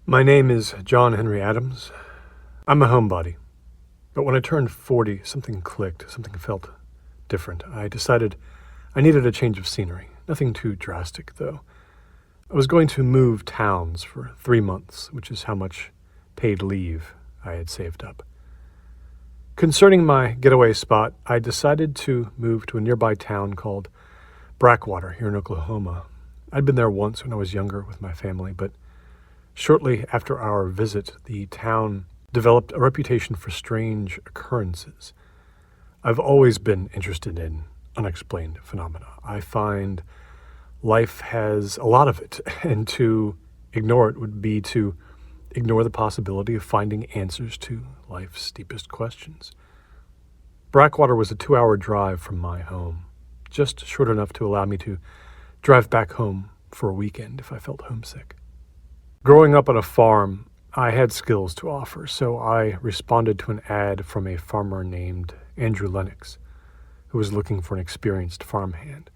My name is John Henry Adams. I'm a homebody. But when I turned 40, something clicked, something felt different. I decided I needed a change of scenery. Nothing too drastic, though. I was going to move towns for 3 months, which is how much paid leave I had saved up. Concerning my getaway spot, I decided to move to a nearby town called Backwater here in Oklahoma. I'd been there once when I was younger with my family, but shortly after our visit, the town developed a reputation for strange occurrences. I've always been interested in unexplained phenomena. I find life has a lot of it, and to ignore it would be to ignore the possibility of finding answers to life's deepest questions. Backwater was a 2-hour drive from my home, just short enough to allow me to drive back home for a weekend if I felt homesick. Growing up on a farm, I had skills to offer, so I responded to an ad from a farmer named Andrew Lennox, who was looking for an experienced farmhand.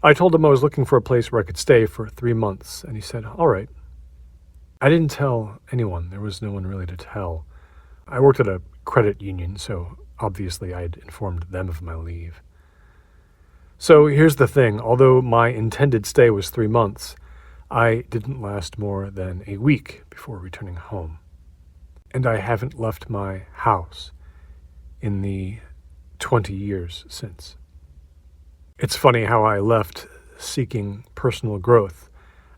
I told him I was looking for a place where I could stay for 3 months, and he said, "All right." I didn't tell anyone. There was no one really to tell. I worked at a credit union, so obviously I had informed them of my leave. So here's the thing. Although my intended stay was 3 months, I didn't last more than a week before returning home. And I haven't left my house in the 20 years since. It's funny how I left seeking personal growth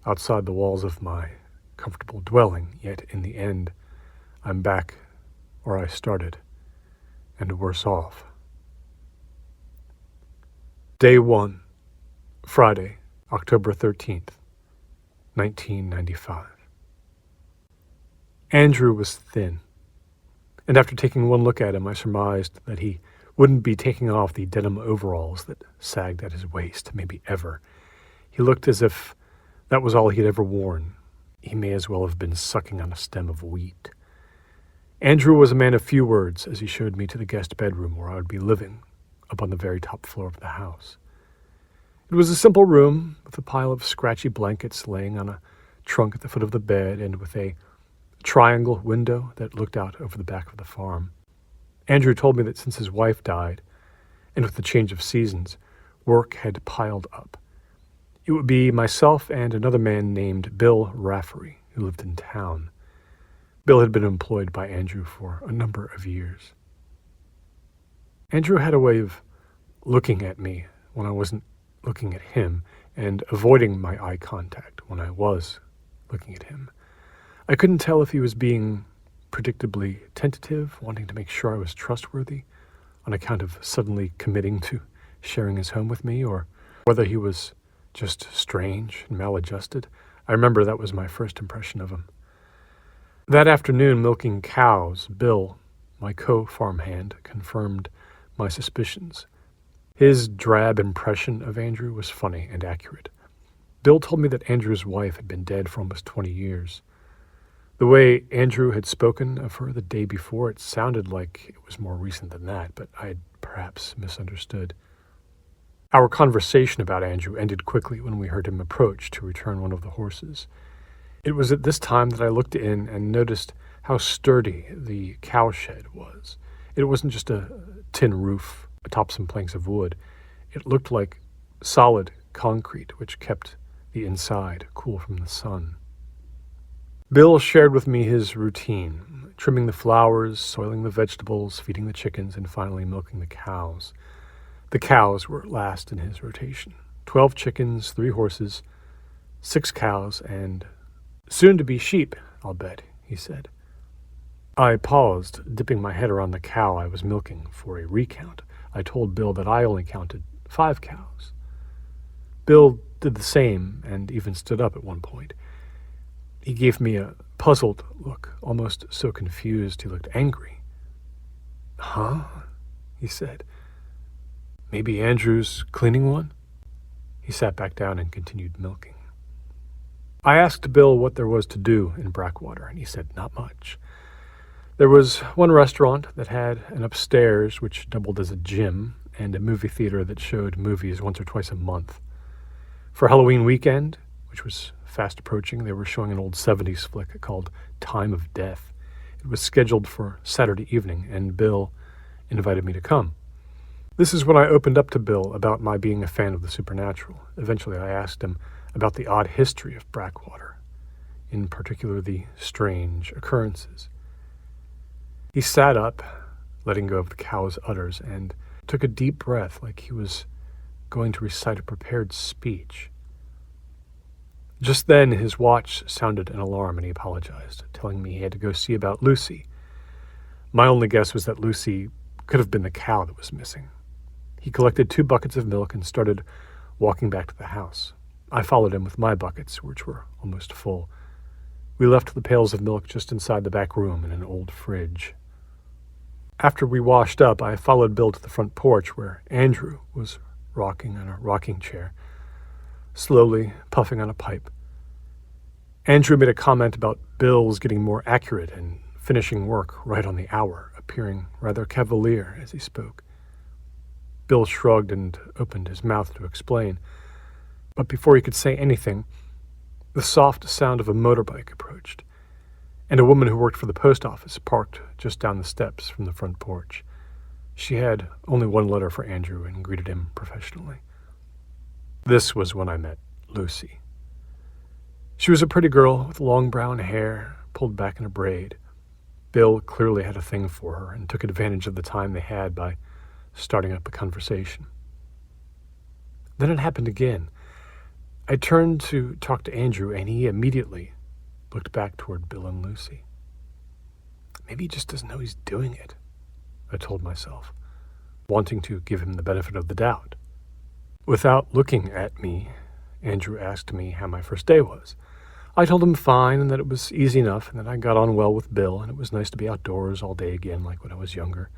outside the walls of my comfortable dwelling, yet in the end, I'm back where I started, and worse off. Day 1, Friday, October 13th, 1995. Andrew was thin, and after taking one look at him, I surmised that he wouldn't be taking off the denim overalls that sagged at his waist, maybe ever. He looked as if that was all he'd ever worn. He may as well have been sucking on a stem of wheat. Andrew was a man of few words as he showed me to the guest bedroom where I would be living, up on the very top floor of the house. It was a simple room with a pile of scratchy blankets laying on a trunk at the foot of the bed and with a triangle window that looked out over the back of the farm. Andrew told me that since his wife died, and with the change of seasons, work had piled up. It would be myself and another man named Bill Rafferty, who lived in town. Bill had been employed by Andrew for a number of years. Andrew had a way of looking at me when I wasn't looking at him, and avoiding my eye contact when I was looking at him. I couldn't tell if he was being predictably tentative, wanting to make sure I was trustworthy on account of suddenly committing to sharing his home with me, or whether he was just strange and maladjusted. I remember that was my first impression of him. That afternoon, milking cows, Bill, my co-farmhand, confirmed my suspicions. His drab impression of Andrew was funny and accurate. Bill told me that Andrew's wife had been dead for almost 20 years. The way Andrew had spoken of her the day before, it sounded like it was more recent than that, but I had perhaps misunderstood. Our conversation about Andrew ended quickly when we heard him approach to return one of the horses. It was at this time that I looked in and noticed how sturdy the cowshed was. It wasn't just a tin roof atop some planks of wood. It looked like solid concrete, which kept the inside cool from the sun. Bill shared with me his routine, trimming the flowers, soiling the vegetables, feeding the chickens, and finally milking the cows. The cows were last in his rotation. 12 chickens, 3 horses, 6 cows, and soon-to-be sheep, I'll bet, he said. I paused, dipping my head around the cow I was milking for a recount. I told Bill that I only counted 5 cows. Bill did the same and even stood up at one point. He gave me a puzzled look, almost so confused he looked angry. "Huh?" he said. "Maybe Andrew's cleaning one?" He sat back down and continued milking. I asked Bill what there was to do in Backwater, and he said not much. There was one restaurant that had an upstairs which doubled as a gym, and a movie theater that showed movies once or twice a month. For Halloween weekend, which was fast approaching. They were showing an old 70s flick called Time of Death. It was scheduled for Saturday evening, and Bill invited me to come. This is when I opened up to Bill about my being a fan of the supernatural. Eventually, I asked him about the odd history of backwater, in particular the strange occurrences. He sat up, letting go of the cow's udders, and took a deep breath like he was going to recite a prepared speech. Just then, his watch sounded an alarm, and he apologized, telling me he had to go see about Lucy. My only guess was that Lucy could have been the cow that was missing. He collected 2 buckets of milk and started walking back to the house. I followed him with my buckets, which were almost full. We left the pails of milk just inside the back room in an old fridge. After we washed up, I followed Bill to the front porch where Andrew was rocking on a rocking chair, slowly puffing on a pipe. Andrew made a comment about Bill's getting more accurate and finishing work right on the hour, appearing rather cavalier as he spoke. Bill shrugged and opened his mouth to explain, but before he could say anything, the soft sound of a motorbike approached, and a woman who worked for the post office parked just down the steps from the front porch. She had only one letter for Andrew and greeted him professionally. This was when I met Lucy. She was a pretty girl with long brown hair pulled back in a braid. Bill clearly had a thing for her and took advantage of the time they had by starting up a conversation. Then it happened again. I turned to talk to Andrew, and he immediately looked back toward Bill and Lucy. Maybe he just doesn't know he's doing it, I told myself, wanting to give him the benefit of the doubt. Without looking at me, Andrew asked me how my first day was. I told him fine, and that it was easy enough, and that I got on well with Bill, and it was nice to be outdoors all day again like when I was younger.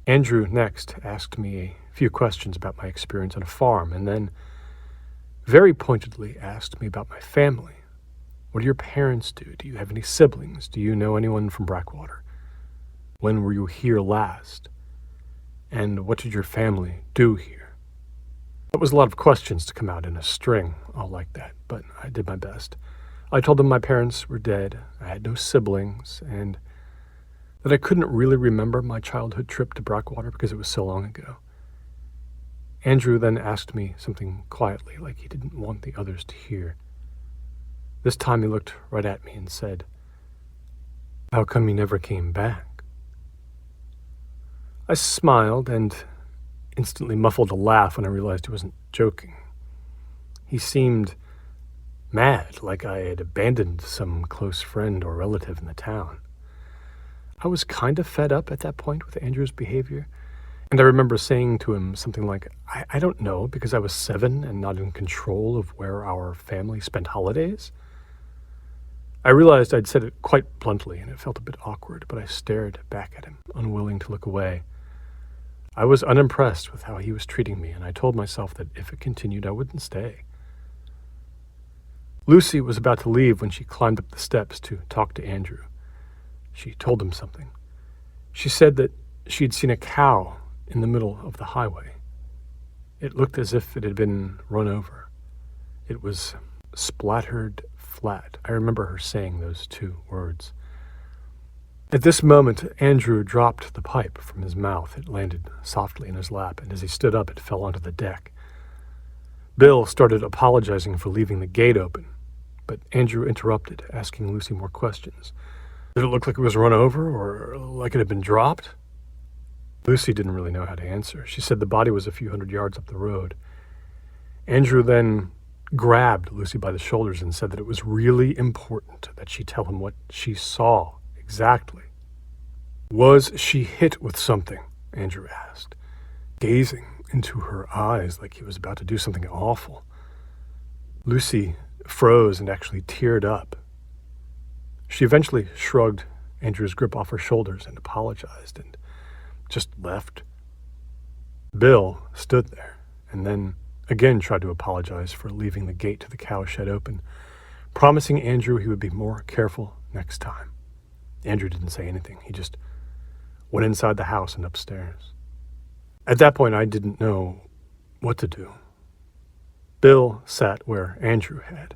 Andrew next asked me a few questions about my experience on a farm, and then very pointedly asked me about my family. What do your parents do? Do you have any siblings? Do you know anyone from Backwater? When were you here last? And what did your family do here? That was a lot of questions to come out in a string, all like that, but I did my best. I told them my parents were dead, I had no siblings, and that I couldn't really remember my childhood trip to Backwater because it was so long ago. Andrew then asked me something quietly, like he didn't want the others to hear. This time he looked right at me and said, "How come you never came back?" I smiled and instantly muffled a laugh when I realized he wasn't joking. He seemed mad, like I had abandoned some close friend or relative in the town. I was kind of fed up at that point with Andrew's behavior, and I remember saying to him something like, I don't know, because I was 7 and not in control of where our family spent holidays. I realized I'd said it quite bluntly, and it felt a bit awkward, but I stared back at him, unwilling to look away. I was unimpressed with how he was treating me, and I told myself that if it continued, I wouldn't stay. Lucy was about to leave when she climbed up the steps to talk to Andrew. She told him something. She said that she'd seen a cow in the middle of the highway. It looked as if it had been run over. It was splattered flat. I remember her saying those 2 words. At this moment, Andrew dropped the pipe from his mouth. It landed softly in his lap, and as he stood up, it fell onto the deck. Bill started apologizing for leaving the gate open, but Andrew interrupted, asking Lucy more questions. Did it look like it was run over, or like it had been dropped? Lucy didn't really know how to answer. She said the body was a few hundred yards up the road. Andrew then grabbed Lucy by the shoulders and said that it was really important that she tell him what she saw exactly. Was she hit with something? Andrew asked, gazing into her eyes like he was about to do something awful. Lucy froze and actually teared up. She eventually shrugged Andrew's grip off her shoulders and apologized and just left. Bill stood there and then again tried to apologize for leaving the gate to the cow shed open, promising Andrew he would be more careful next time. Andrew didn't say anything. He just went inside the house and upstairs. At that point, I didn't know what to do. Bill sat where Andrew had,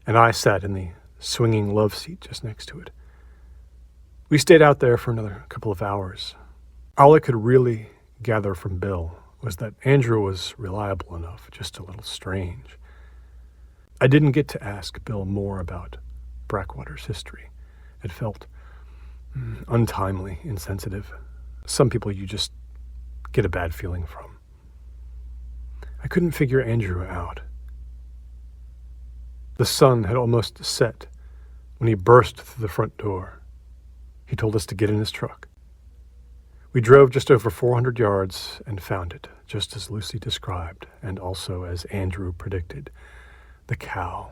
and I sat in the swinging love seat just next to it. We stayed out there for another couple of hours. All I could really gather from Bill was that Andrew was reliable enough, just a little strange. I didn't get to ask Bill more about Backwater's history. It felt untimely, insensitive. Some people you just get a bad feeling from. I couldn't figure Andrew out. The sun had almost set when he burst through the front door. He told us to get in his truck. We drove just over 400 yards and found it, just as Lucy described, and also as Andrew predicted, the cow.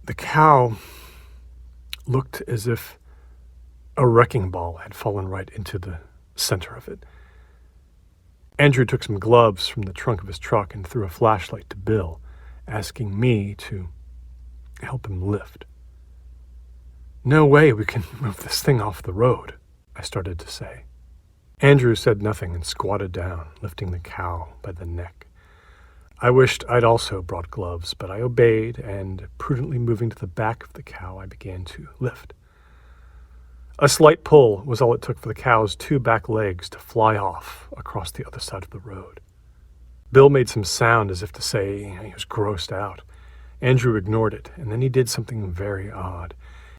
The cow looked as if a wrecking ball had fallen right into the center of it. Andrew took some gloves from the trunk of his truck and threw a flashlight to Bill, asking me to help him lift. "No way we can move this thing off the road," I started to say. Andrew said nothing and squatted down, lifting the cow by the neck. I wished I'd also brought gloves, but I obeyed, and prudently moving to the back of the cow, I began to lift. A slight pull was all it took for the cow's two back legs to fly off across the other side of the road. Bill made some sound as if to say he was grossed out. Andrew ignored it, and then he did something very odd.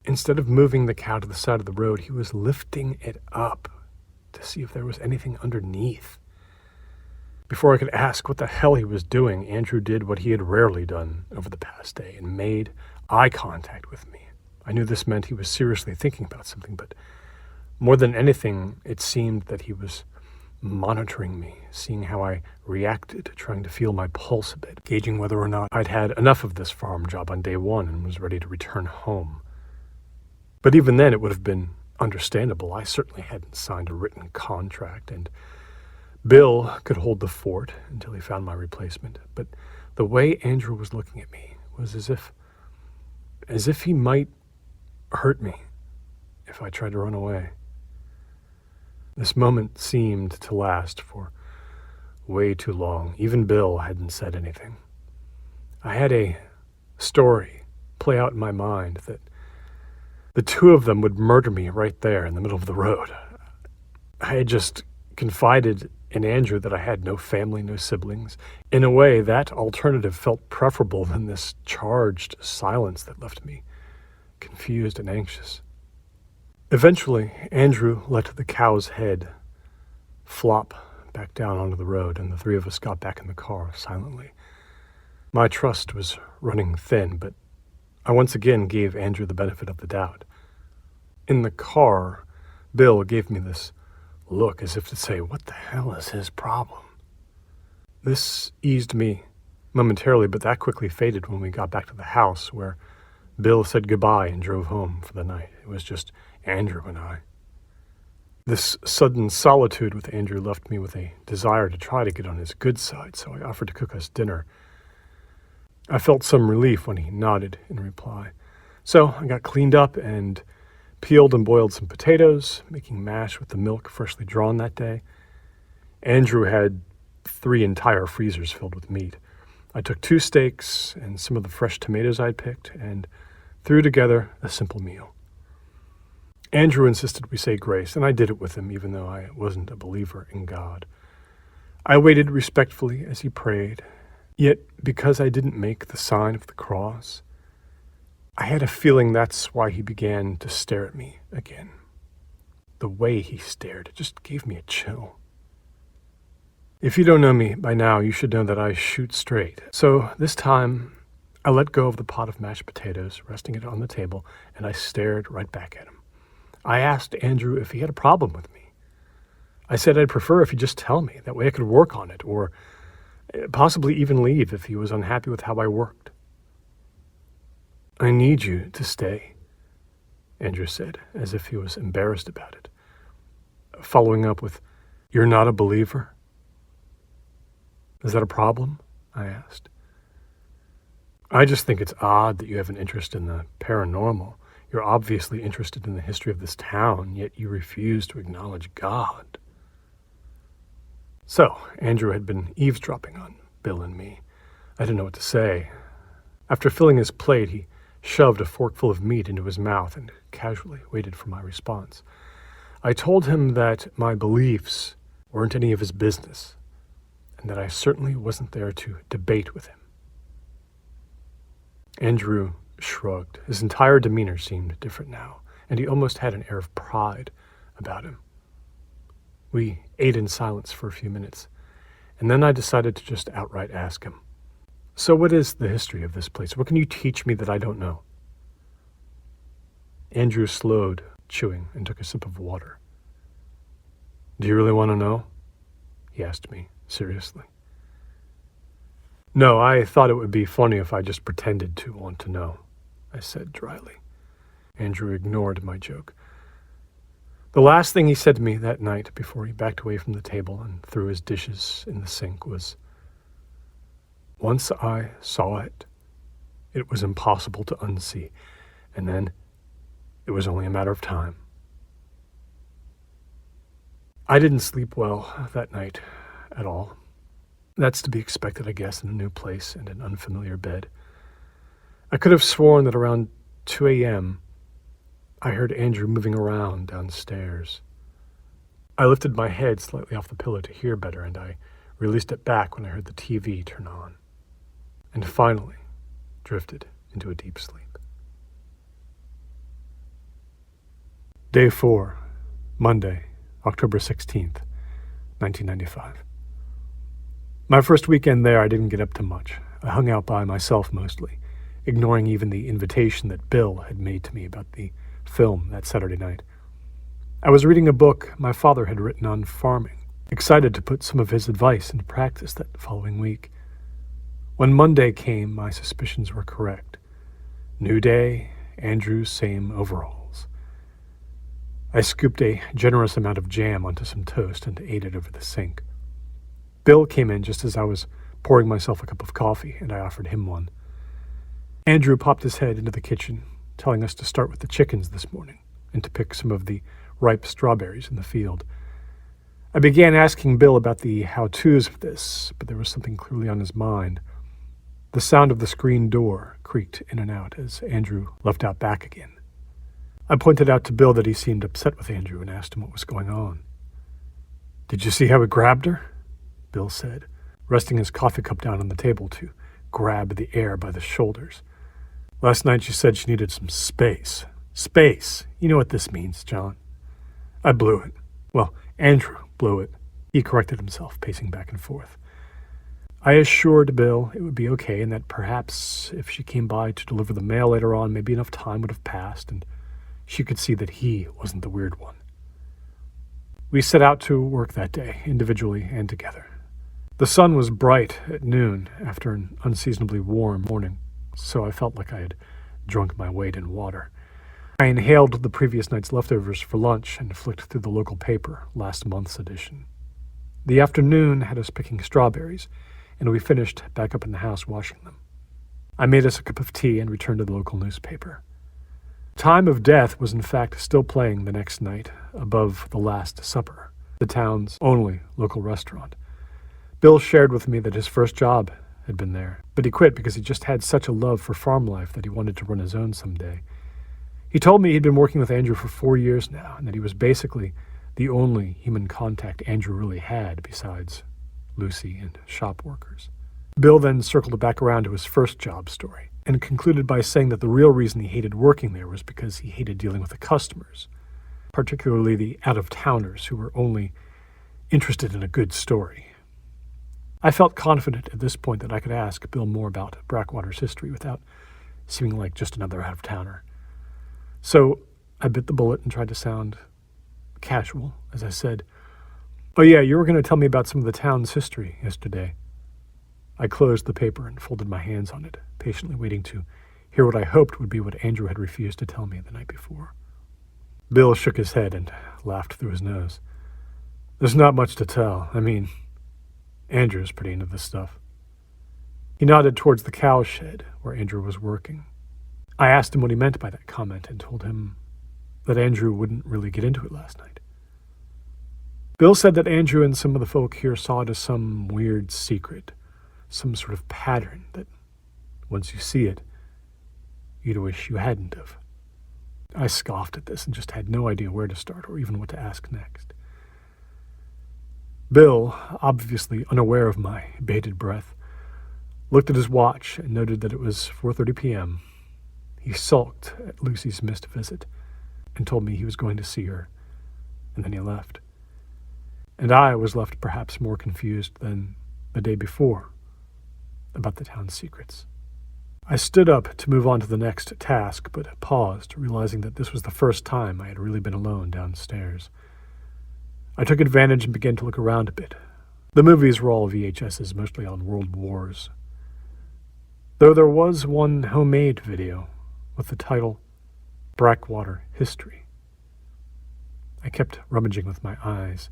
Instead of moving the cow to the side of the road, he was lifting it up to see if there was anything underneath. Before I could ask what the hell he was doing, Andrew did what he had rarely done over the past day and made eye contact with me. I knew this meant he was seriously thinking about something, but more than anything, it seemed that he was monitoring me, seeing how I reacted, trying to feel my pulse a bit, gauging whether or not I'd had enough of this farm job on day one and was ready to return home. But even then, it would have been understandable. I certainly hadn't signed a written contract, and Bill could hold the fort until he found my replacement. But the way Andrew was looking at me was as if he might hurt me if I tried to run away. This moment seemed to last for way too long. Even Bill hadn't said anything. I had a story play out in my mind that the two of them would murder me right there in the middle of the road. I had just confided in Andrew that I had no family, no siblings. In a way, that alternative felt preferable than this charged silence that left me confused and anxious. Eventually, Andrew let the cow's head flop back down onto the road, and the three of us got back in the car silently. My trust was running thin, but I once again gave Andrew the benefit of the doubt. In the car, Bill gave me this look as if to say, what the hell is his problem? This eased me momentarily, but that quickly faded when we got back to the house, where Bill said goodbye and drove home for the night. It was just Andrew and I. This sudden solitude with Andrew left me with a desire to try to get on his good side, so I offered to cook us dinner. I felt some relief when he nodded in reply. So I got cleaned up and peeled and boiled some potatoes, making mash with the milk freshly drawn that day. Andrew had 3 entire freezers filled with meat. I took 2 steaks and some of the fresh tomatoes I'd picked and threw together a simple meal. Andrew insisted we say grace, and I did it with him, even though I wasn't a believer in God. I waited respectfully as he prayed, yet because I didn't make the sign of the cross, I had a feeling that's why he began to stare at me again. The way he stared, it just gave me a chill. If you don't know me by now, you should know that I shoot straight. So this time, I let go of the pot of mashed potatoes, resting it on the table, and I stared right back at him. I asked Andrew if he had a problem with me. I said I'd prefer if he'd just tell me. That way I could work on it, or possibly even leave if he was unhappy with how I worked. "I need you to stay," Andrew said, as if he was embarrassed about it. Following up with, "You're not a believer?" "Is that a problem?" I asked. "I just think it's odd that you have an interest in the paranormal. You're obviously interested in the history of this town, yet you refuse to acknowledge God." So, Andrew had been eavesdropping on Bill and me. I didn't know what to say. After filling his plate, he shoved a forkful of meat into his mouth and casually waited for my response. I told him that my beliefs weren't any of his business, and that I certainly wasn't there to debate with him. Andrew shrugged. His entire demeanor seemed different now, and he almost had an air of pride about him. We ate in silence for a few minutes, and then I decided to just outright ask him, "So what is the history of this place? What can you teach me that I don't know?" Andrew slowed, chewing, and took a sip of water. "Do you really want to know?" he asked me, seriously. "No, I thought it would be funny if I just pretended to want to know," I said dryly. Andrew ignored my joke. The last thing he said to me that night before he backed away from the table and threw his dishes in the sink was, "Once I saw it, it was impossible to unsee, and then it was only a matter of time." I didn't sleep well that night at all. That's to be expected, I guess, in a new place and an unfamiliar bed. I could have sworn that around 2 a.m., I heard Andrew moving around downstairs. I lifted my head slightly off the pillow to hear better, and I released it back when I heard the TV turn on, and finally drifted into a deep sleep. Day 4, Monday, October 16th, 1995. My first weekend there, I didn't get up to much. I hung out by myself mostly, ignoring even the invitation that Bill had made to me about the film that Saturday night. I was reading a book my father had written on farming, excited to put some of his advice into practice that following week. When Monday came, my suspicions were correct. New day, Andrew's same overalls. I scooped a generous amount of jam onto some toast and ate it over the sink. Bill came in just as I was pouring myself a cup of coffee, and I offered him one. Andrew popped his head into the kitchen, telling us to start with the chickens this morning and to pick some of the ripe strawberries in the field. I began asking Bill about the how-tos of this, but there was something clearly on his mind. The sound of the screen door creaked in and out as Andrew left out back again. I pointed out to Bill that he seemed upset with Andrew and asked him what was going on. "Did you see how he grabbed her?" Bill said, resting his coffee cup down on the table to grab the air by the shoulders. "Last night she said she needed some space." "Space! You know what this means, John." I blew it. Well, Andrew blew it. He corrected himself, pacing back and forth. I assured Bill it would be okay and that perhaps if she came by to deliver the mail later on, maybe enough time would have passed and she could see that he wasn't the weird one. We set out to work that day, individually and together. The sun was bright at noon after an unseasonably warm morning, so I felt like I had drunk my weight in water. I inhaled the previous night's leftovers for lunch and flicked through the local paper, last month's edition. The afternoon had us picking strawberries, and we finished back up in the house washing them. I made us a cup of tea and returned to the local newspaper. Time of Death was in fact still playing the next night above the Last Supper, the town's only local restaurant. Bill shared with me that his first job had been there, but he quit because he just had such a love for farm life that he wanted to run his own someday. He told me he'd been working with Andrew for 4 years now, and that he was basically the only human contact Andrew really had besides Lucy and shop workers. Bill then circled back around to his first job story, and concluded by saying that the real reason he hated working there was because he hated dealing with the customers, particularly the out-of-towners who were only interested in a good story. I felt confident at this point that I could ask Bill more about Backwater's history without seeming like just another out-of-towner. So I bit the bullet and tried to sound casual as I said, "Oh yeah, you were going to tell me about some of the town's history yesterday." I closed the paper and folded my hands on it, patiently waiting to hear what I hoped would be what Andrew had refused to tell me the night before. Bill shook his head and laughed through his nose. "There's not much to tell. I mean, Andrew's pretty into this stuff." He nodded towards the cow shed where Andrew was working. I asked him what he meant by that comment and told him that Andrew wouldn't really get into it last night. Bill said that Andrew and some of the folk here saw it as some weird secret, some sort of pattern that once you see it, you'd wish you hadn't have. I scoffed at this and just had no idea where to start or even what to ask next. Bill, obviously unaware of my bated breath, looked at his watch and noted that it was 4:30 p.m. He sulked at Lucy's missed visit and told me he was going to see her, and then he left. And I was left perhaps more confused than the day before about the town's secrets. I stood up to move on to the next task, but paused, realizing that this was the first time I had really been alone downstairs. I took advantage and began to look around a bit. The movies were all VHSs, mostly on world wars, though there was one homemade video with the title Backwater History. I kept rummaging with my eyes.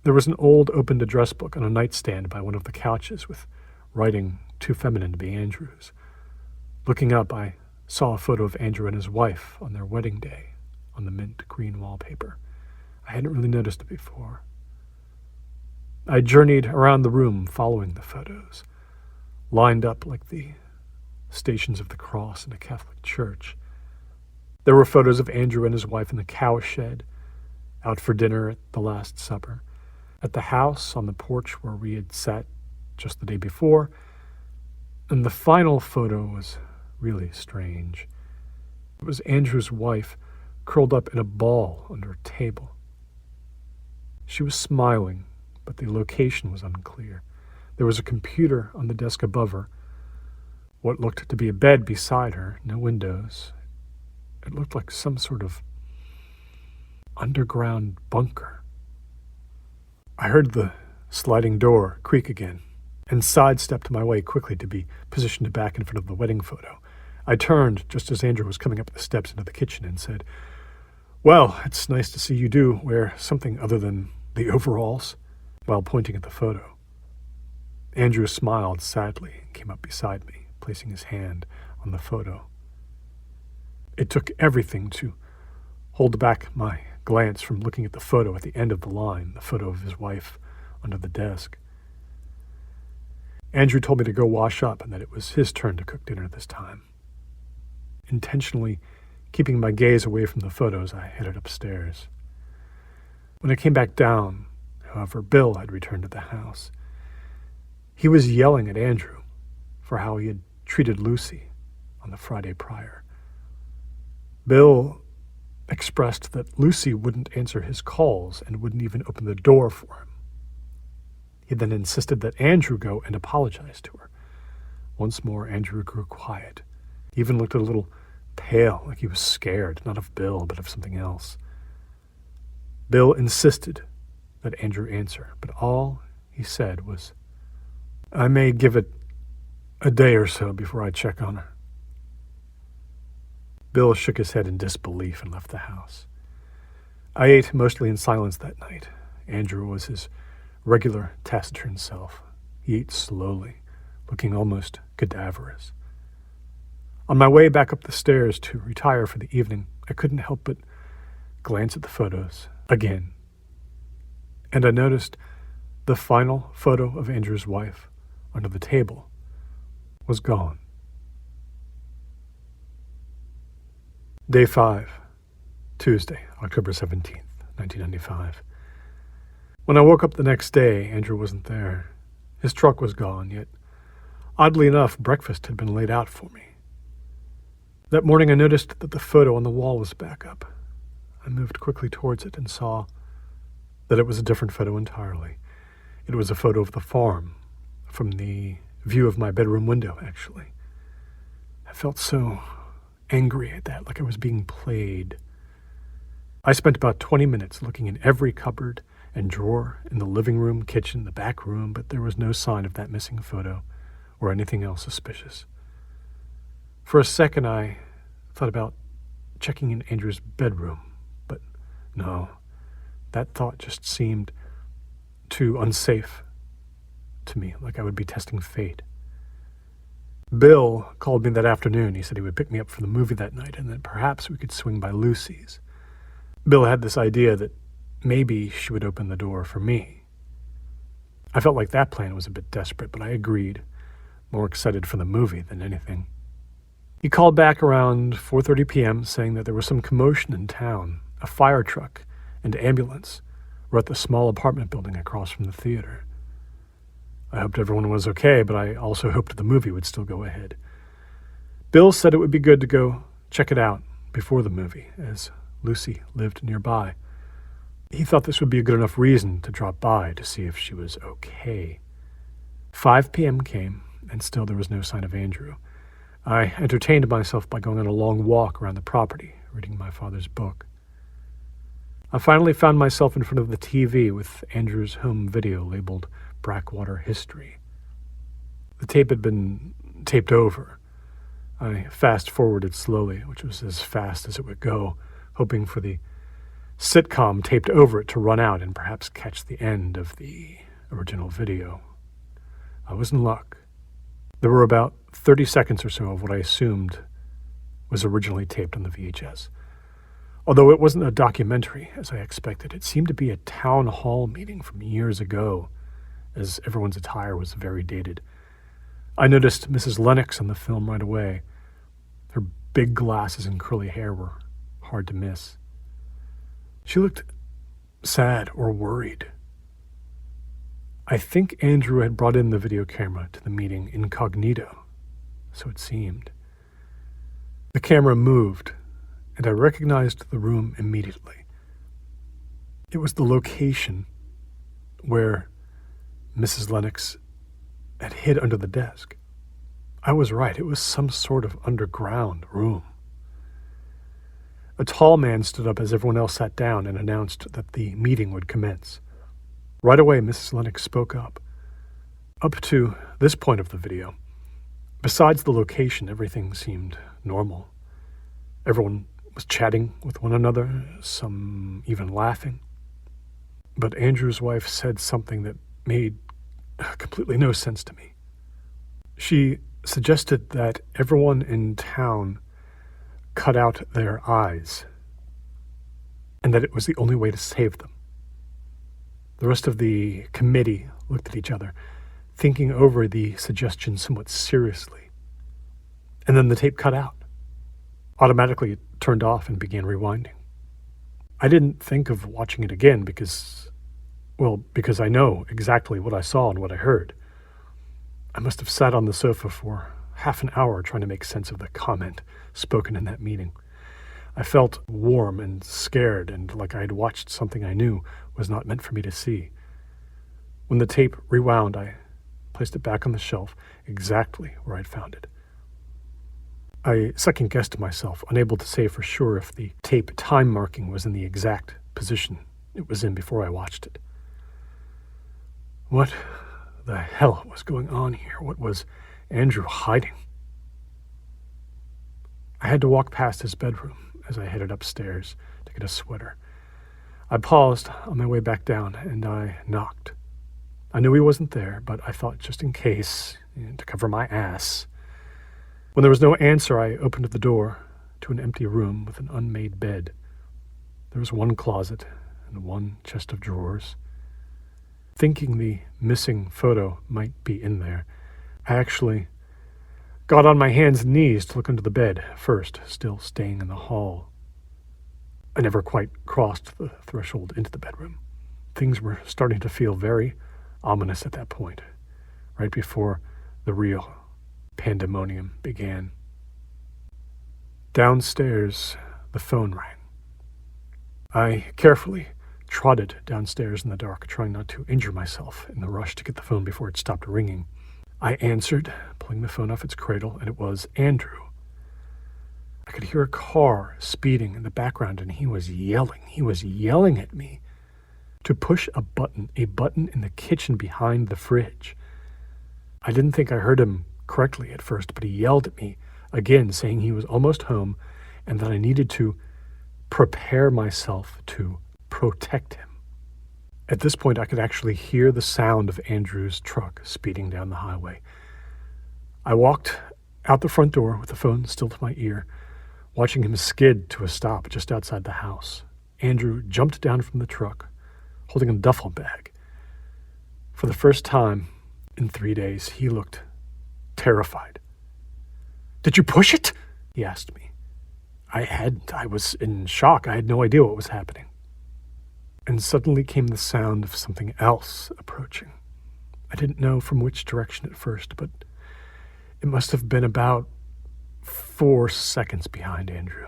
There was an old opened address book on a nightstand by one of the couches with writing too feminine to be Andrew's. Looking up, I saw a photo of Andrew and his wife on their wedding day on the mint green wallpaper. I hadn't really noticed it before. I journeyed around the room following the photos, lined up like the Stations of the Cross in a Catholic church. There were photos of Andrew and his wife in the cowshed, out for dinner at the Last Supper, at the house on the porch where we had sat just the day before, and the final photo was really strange. It was Andrew's wife curled up in a ball under a table. She was smiling, but the location was unclear. There was a computer on the desk above her, what looked to be a bed beside her, no windows. It looked like some sort of underground bunker. I heard the sliding door creak again and sidestepped my way quickly to be positioned back in front of the wedding photo. I turned just as Andrew was coming up the steps into the kitchen and said, "Well, it's nice to see you do wear something other than the overalls," while pointing at the photo. Andrew smiled sadly and came up beside me, placing his hand on the photo. It took everything to hold back my glance from looking at the photo at the end of the line, the photo of his wife under the desk. Andrew told me to go wash up and that it was his turn to cook dinner this time. Intentionally keeping my gaze away from the photos, I headed upstairs. When I came back down, however, Bill had returned to the house. He was yelling at Andrew for how he had treated Lucy on the Friday prior. Bill expressed that Lucy wouldn't answer his calls and wouldn't even open the door for him. He then insisted that Andrew go and apologize to her. Once more, Andrew grew quiet. He even looked a little pale, like he was scared, not of Bill, but of something else. Bill insisted that Andrew answer, but all he said was, "I may give it a day or so before I check on her." Bill shook his head in disbelief and left the house. I ate mostly in silence that night. Andrew was his regular taciturn self. He ate slowly, looking almost cadaverous. On my way back up the stairs to retire for the evening, I couldn't help but glance at the photos again. And I noticed the final photo of Andrew's wife under the table was gone. Day 5, Tuesday, October 17th, 1995. When I woke up the next day, Andrew wasn't there. His truck was gone, yet, oddly enough, breakfast had been laid out for me. That morning I noticed that the photo on the wall was back up. I moved quickly towards it and saw that it was a different photo entirely. It was a photo of the farm, from the view of my bedroom window, actually. I felt so angry at that, like I was being played. I spent about 20 minutes looking in every cupboard and drawer in the living room, kitchen, the back room, but there was no sign of that missing photo or anything else suspicious. For a second, I thought about checking in Andrew's bedroom, but no, that thought just seemed too unsafe to me, like I would be testing fate. Bill called me that afternoon. He said he would pick me up for the movie that night and that perhaps we could swing by Lucy's. Bill had this idea that maybe she would open the door for me. I felt like that plan was a bit desperate, but I agreed. more excited for the movie than anything. He called back around 4:30 p.m. saying that there was some commotion in town. A fire truck and ambulance were at the small apartment building across from the theater. I hoped everyone was okay, but I also hoped the movie would still go ahead. Bill said it would be good to go check it out before the movie, as Lucy lived nearby. He thought this would be a good enough reason to drop by to see if she was okay. 5 p.m. came, and still there was no sign of Andrew. I entertained myself by going on a long walk around the property, reading my father's book. I finally found myself in front of the TV with Andrew's home video labeled Backwater History. The tape had been taped over. I fast-forwarded slowly, which was as fast as it would go, hoping for the sitcom taped over it to run out and perhaps catch the end of the original video. I was in luck. There were about 30 seconds or so of what I assumed was originally taped on the VHS. Although it wasn't a documentary, as I expected, it seemed to be a town hall meeting from years ago, as everyone's attire was very dated. I noticed Mrs. Lennox on the film right away. Her big glasses and curly hair were hard to miss. She looked sad or worried. I think Andrew had brought in the video camera to the meeting incognito, so it seemed. The camera moved, and I recognized the room immediately. It was the location where Mrs. Lennox had hid under the desk. I was right, it was some sort of underground room. A tall man stood up as everyone else sat down and announced that the meeting would commence. Right away, Mrs. Lennox spoke up. Up to this point of the video, besides the location, everything seemed normal. Everyone was chatting with one another, some even laughing. But Andrew's wife said something that made completely no sense to me. She suggested that everyone in town cut out their eyes, and that it was the only way to save them. The rest of the committee looked at each other, thinking over the suggestion somewhat seriously. And then the tape cut out. Automatically, it turned off and began rewinding. I didn't think of watching it again because I know exactly what I saw and what I heard. I must have sat on the sofa for half an hour trying to make sense of the comment spoken in that meeting. I felt warm and scared and like I had watched something I knew was not meant for me to see. When the tape rewound, I placed it back on the shelf exactly where I'd found it. I second-guessed myself, unable to say for sure if the tape time marking was in the exact position it was in before I watched it. What the hell was going on here? What was Andrew hiding? I had to walk past his bedroom as I headed upstairs to get a sweater. I paused on my way back down and I knocked. I knew he wasn't there, but I thought just in case, to cover my ass. When there was no answer, I opened the door to an empty room with an unmade bed. There was one closet and one chest of drawers. Thinking the missing photo might be in there, I actually got on my hands and knees to look under the bed first, still staying in the hall. I never quite crossed the threshold into the bedroom. Things were starting to feel very ominous at that point, right before the real pandemonium began. Downstairs, the phone rang. I carefully trotted downstairs in the dark, trying not to injure myself in the rush to get the phone before it stopped ringing. I answered, pulling the phone off its cradle, and it was Andrew. I could hear a car speeding in the background, and he was yelling. He was yelling at me to push a button in the kitchen behind the fridge. I didn't think I heard him correctly at first, but he yelled at me again, saying he was almost home and that I needed to prepare myself to protect him. At this point, I could actually hear the sound of Andrew's truck speeding down the highway. I walked out the front door with the phone still to my ear, watching him skid to a stop just outside the house. Andrew jumped down from the truck, holding a duffel bag. For the first time in 3 days, he looked terrified. "Did you push it?" he asked me. I hadn't. I was in shock. I had no idea what was happening. And suddenly came the sound of something else approaching. I didn't know from which direction at first, but it must have been about 4 seconds behind Andrew.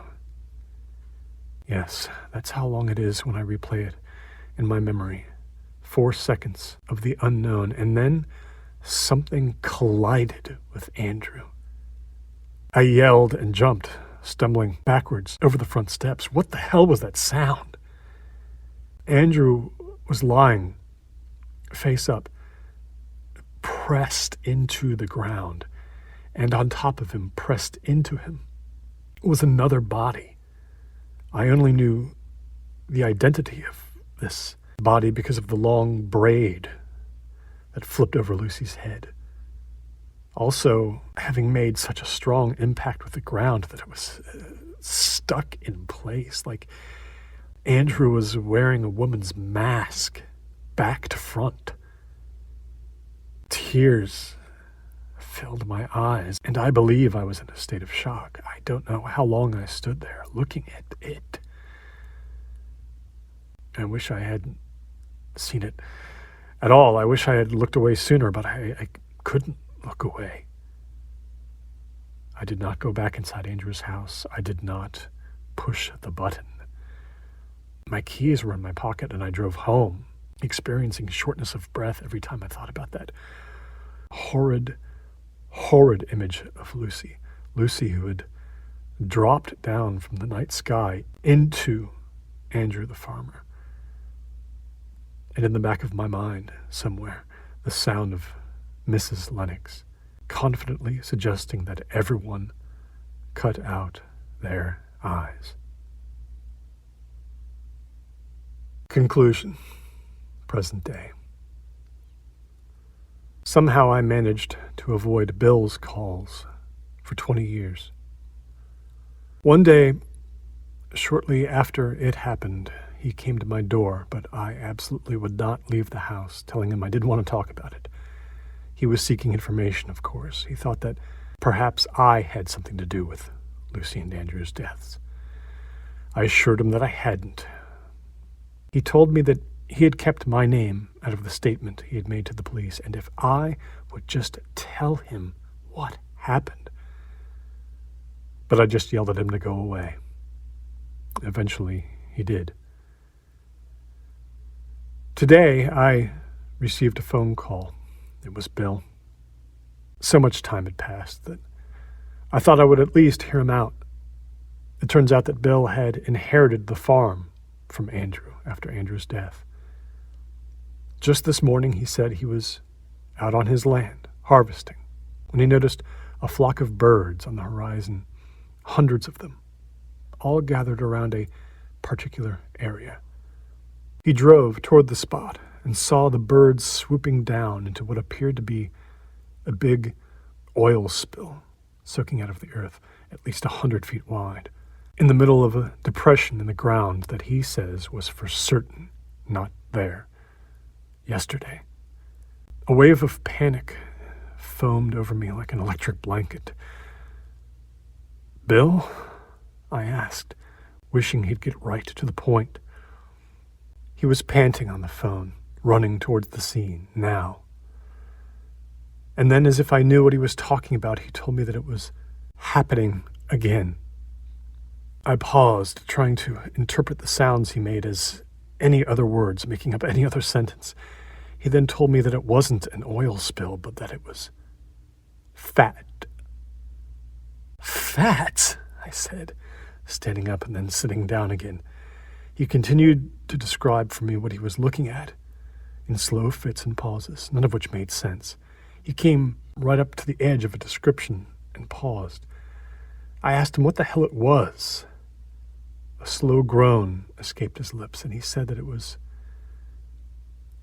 Yes, that's how long it is when I replay it in my memory. 4 seconds of the unknown, and then something collided with Andrew. I yelled and jumped, stumbling backwards over the front steps. What the hell was that sound? Andrew was lying, face up, pressed into the ground, and on top of him, pressed into him, was another body. I only knew the identity of this body because of the long braid that flipped over Lucy's head. Also, having made such a strong impact with the ground that it was stuck in place, like Andrew was wearing a woman's mask, back to front. Tears filled my eyes, and I believe I was in a state of shock. I don't know how long I stood there looking at it. I wish I hadn't seen it at all. I wish I had looked away sooner, but I couldn't look away. I did not go back inside Andrew's house. I did not push the button. My keys were in my pocket, and I drove home, experiencing shortness of breath every time I thought about that horrid image of Lucy. Lucy, who had dropped down from the night sky into Andrew the farmer. And in the back of my mind, somewhere, the sound of Mrs. Lennox confidently suggesting that everyone cut out their eyes. Conclusion. Present day. Somehow I managed to avoid Bill's calls for 20 years. One day, shortly after it happened, he came to my door, but I absolutely would not leave the house, telling him I didn't want to talk about it. He was seeking information, of course. He thought that perhaps I had something to do with Lucy and Andrew's deaths. I assured him that I hadn't. He told me that he had kept my name out of the statement he had made to the police, and if I would just tell him what happened. But I just yelled at him to go away. Eventually, he did. Today, I received a phone call. It was Bill. So much time had passed that I thought I would at least hear him out. It turns out that Bill had inherited the farm from Andrew after Andrew's death. Just this morning, he said he was out on his land, harvesting, when he noticed a flock of birds on the horizon, hundreds of them, all gathered around a particular area. He drove toward the spot and saw the birds swooping down into what appeared to be a big oil spill soaking out of the earth at least 100 feet wide, in the middle of a depression in the ground that he says was for certain not there yesterday. A wave of panic foamed over me like an electric blanket. "Bill?" I asked, wishing he'd get right to the point. He was panting on the phone, running towards the scene, now. And then, as if I knew what he was talking about, he told me that it was happening again. I paused, trying to interpret the sounds he made as any other words, making up any other sentence. He then told me that it wasn't an oil spill, but that it was fat. "Fat?" I said, standing up and then sitting down again. He continued to describe for me what he was looking at, in slow fits and pauses, none of which made sense. He came right up to the edge of a description and paused. I asked him what the hell it was. A slow groan escaped his lips, and he said that it was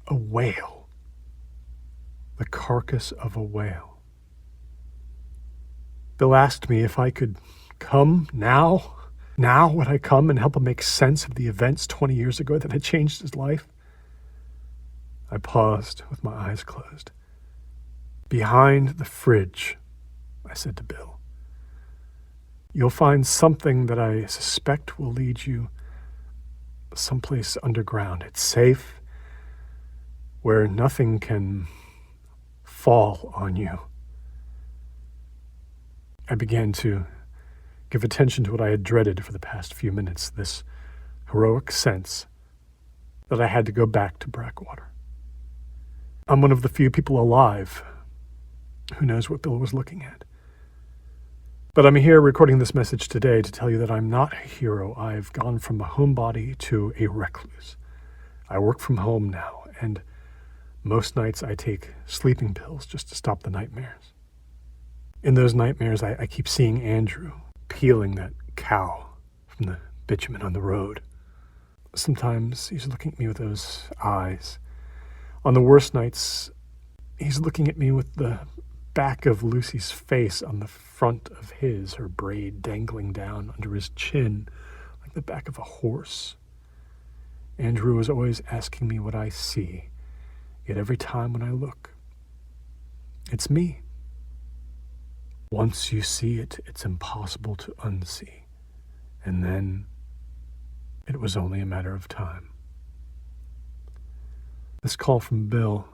a whale. The carcass of a whale. Bill asked me if I could come now. Now would I come and help him make sense of the events 20 years ago that had changed his life? I paused with my eyes closed. Behind the fridge I said to Bill. You'll find something that I suspect will lead you someplace underground. It's safe, where nothing can fall on you. I began to give attention to what I had dreaded for the past few minutes, this heroic sense that I had to go back to Backwater. I'm one of the few people alive who knows what Bill was looking at. But I'm here recording this message today to tell you that I'm not a hero. I've gone from a homebody to a recluse. I work from home now, and most nights I take sleeping pills just to stop the nightmares. In those nightmares, I keep seeing Andrew peeling that cow from the bitumen on the road. Sometimes he's looking at me with those eyes. On the worst nights, he's looking at me with the back of Lucy's face on the front of his, her braid dangling down under his chin like the back of a horse. Andrew is always asking me what I see, yet every time when I look, it's me. Once you see it, it's impossible to unsee. And then it was only a matter of time. This call from Bill,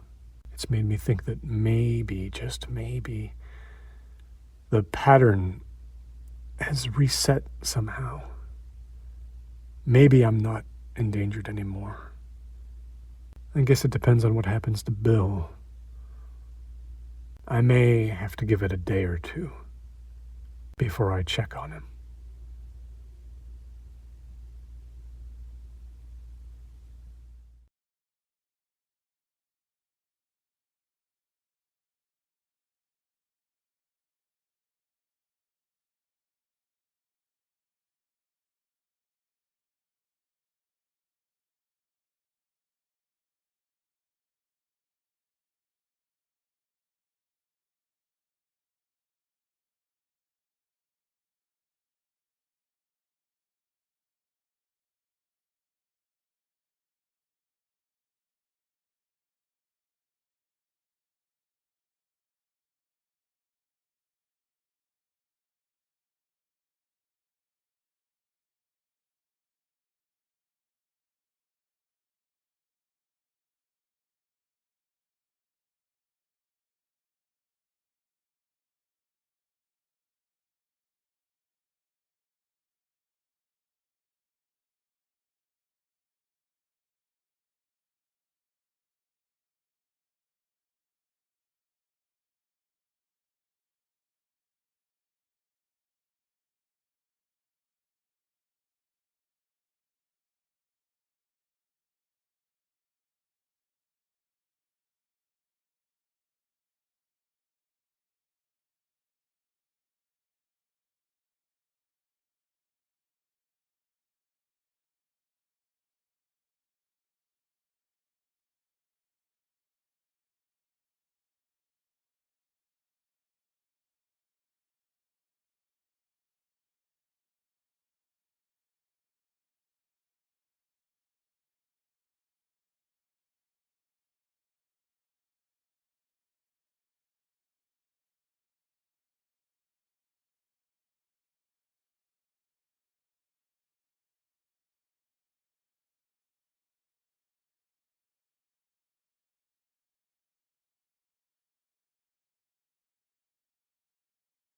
it's made me think that maybe, just maybe, the pattern has reset somehow. Maybe I'm not endangered anymore. I guess it depends on what happens to Bill. I may have to give it a day or two before I check on him.